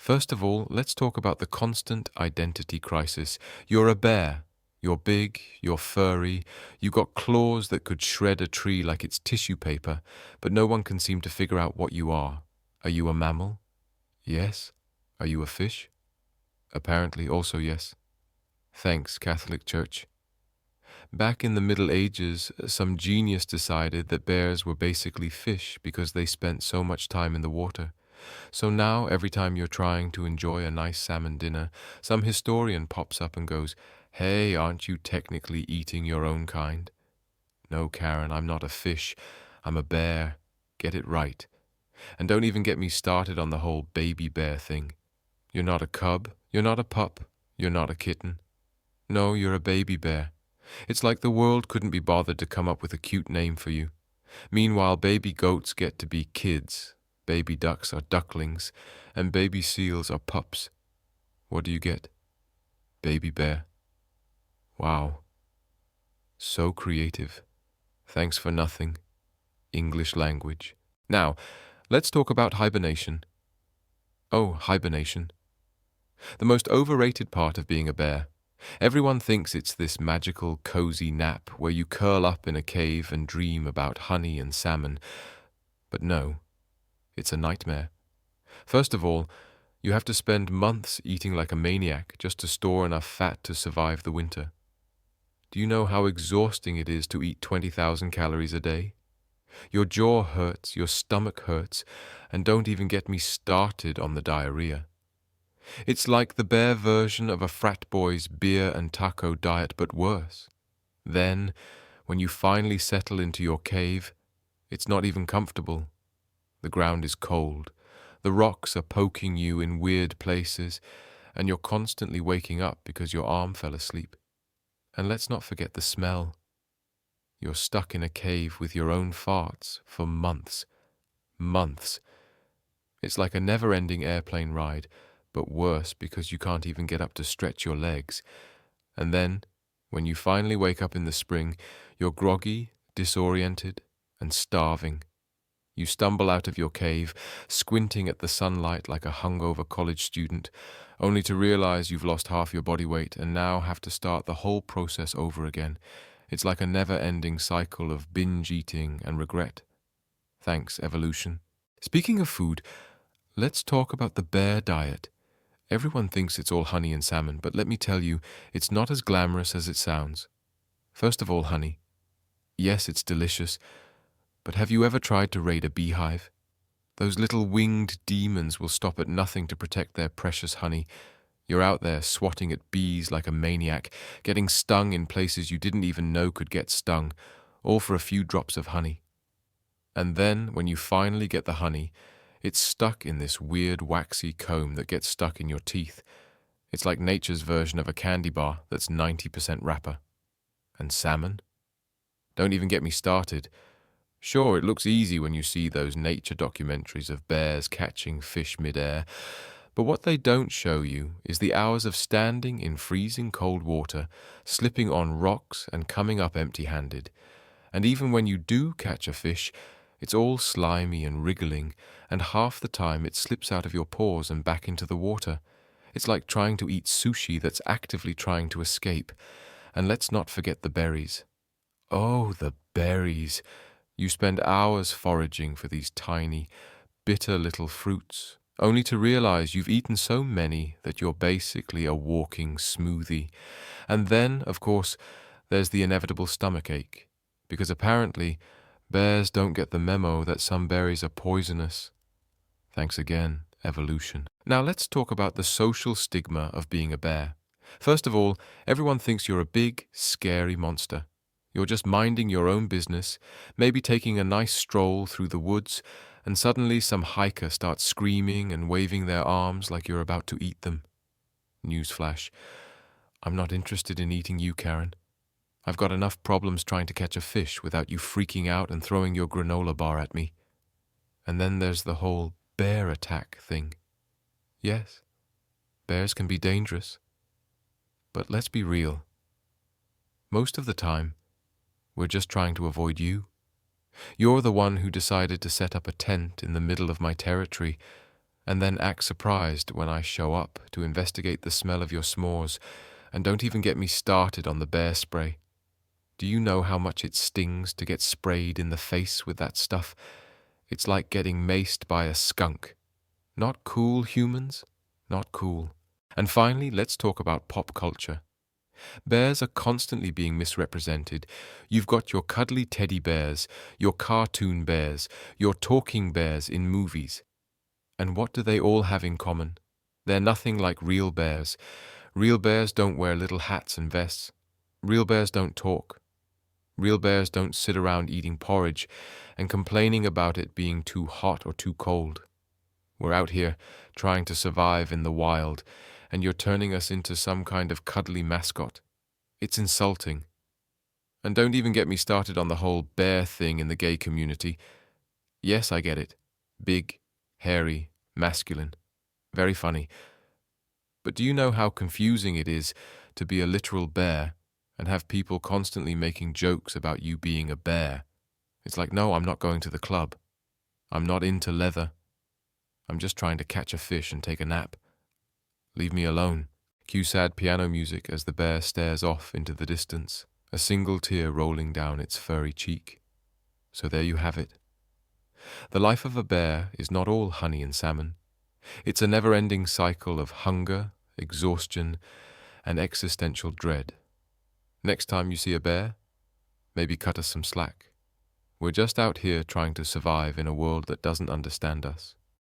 First of all, let's talk about the constant identity crisis. You're a bear. You're big, you're furry, you got claws that could shred a tree like it's tissue paper, but no one can seem to figure out what you are. Are you a mammal? Yes. Are you a fish? Apparently also yes. Thanks, Catholic Church. Back in the Middle Ages, some genius decided that bears were basically fish because they spent so much time in the water. So now, every time you're trying to enjoy a nice salmon dinner, some historian pops up and goes, "Hey, aren't you technically eating your own kind?" No, Karen, I'm not a fish. I'm a bear. Get it right. And don't even get me started on the whole baby bear thing. You're not a cub. You're not a pup. You're not a kitten. No, you're a baby bear. It's like the world couldn't be bothered to come up with a cute name for you. Meanwhile, baby goats get to be kids. Baby ducks are ducklings, and baby seals are pups. What do you get? Baby bear. Wow. So creative. Thanks for nothing. English language. Now, let's talk about hibernation. Oh, hibernation. The most overrated part of being a bear. Everyone thinks it's this magical, cozy nap where you curl up in a cave and dream about honey and salmon. But no. It's a nightmare. First of all, you have to spend months eating like a maniac just to store enough fat to survive the winter. Do you know how exhausting it is to eat 20,000 calories a day? Your jaw hurts, your stomach hurts, and don't even get me started on the diarrhea. It's like the bear version of a frat boy's beer and taco diet, but worse. Then, when you finally settle into your cave, it's not even comfortable. The ground is cold, the rocks are poking you in weird places, and you're constantly waking up because your arm fell asleep. And let's not forget the smell. You're stuck in a cave with your own farts for months. Months. It's like a never-ending airplane ride, but worse because you can't even get up to stretch your legs. And then, when you finally wake up in the spring, you're groggy, disoriented, and starving. You stumble out of your cave, squinting at the sunlight like a hungover college student, only to realize you've lost half your body weight and now have to start the whole process over again. It's like a never-ending cycle of binge eating and regret. Thanks, evolution. Speaking of food, let's talk about the bear diet. Everyone thinks it's all honey and salmon, but let me tell you, it's not as glamorous as it sounds. First of all, honey. Yes, it's delicious. But have you ever tried to raid a beehive? Those little winged demons will stop at nothing to protect their precious honey. You're out there swatting at bees like a maniac, getting stung in places you didn't even know could get stung, all for a few drops of honey. And then, when you finally get the honey, it's stuck in this weird waxy comb that gets stuck in your teeth. It's like nature's version of a candy bar that's 90% wrapper. And salmon? Don't even get me started. Sure, it looks easy when you see those nature documentaries of bears catching fish mid-air, but what they don't show you is the hours of standing in freezing cold water, slipping on rocks and coming up empty-handed. And even when you do catch a fish, it's all slimy and wriggling, and half the time it slips out of your paws and back into the water. It's like trying to eat sushi that's actively trying to escape. And let's not forget the berries. Oh, the berries! You spend hours foraging for these tiny, bitter little fruits, only to realize you've eaten so many that you're basically a walking smoothie. And then, of course, there's the inevitable stomachache, because apparently bears don't get the memo that some berries are poisonous. Thanks again, evolution. Now let's talk about the social stigma of being a bear. First of all, everyone thinks you're a big, scary monster. You're just minding your own business, maybe taking a nice stroll through the woods, and suddenly some hiker starts screaming and waving their arms like you're about to eat them. Newsflash. I'm not interested in eating you, Karen. I've got enough problems trying to catch a fish without you freaking out and throwing your granola bar at me. And then there's the whole bear attack thing. Yes, bears can be dangerous. But let's be real. Most of the time, we're just trying to avoid you. You're the one who decided to set up a tent in the middle of my territory, and then act surprised when I show up to investigate the smell of your s'mores, and don't even get me started on the bear spray. Do you know how much it stings to get sprayed in the face with that stuff? It's like getting maced by a skunk. Not cool, humans? Not cool. And finally, let's talk about pop culture. Bears are constantly being misrepresented. You've got your cuddly teddy bears, your cartoon bears, your talking bears in movies. And what do they all have in common? They're nothing like real bears. Real bears don't wear little hats and vests. Real bears don't talk. Real bears don't sit around eating porridge and complaining about it being too hot or too cold. We're out here trying to survive in the wild, and you're turning us into some kind of cuddly mascot. It's insulting. And don't even get me started on the whole bear thing in the gay community. Yes, I get it. Big, hairy, masculine. Very funny. But do you know how confusing it is to be a literal bear and have people constantly making jokes about you being a bear? It's like, no, I'm not going to the club. I'm not into leather. I'm just trying to catch a fish and take a nap. Leave me alone. Cue sad piano music as the bear stares off into the distance, a single tear rolling down its furry cheek. So there you have it. The life of a bear is not all honey and salmon. It's a never-ending cycle of hunger, exhaustion, and existential dread. Next time you see a bear, maybe cut us some slack. We're just out here trying to survive in a world that doesn't understand us.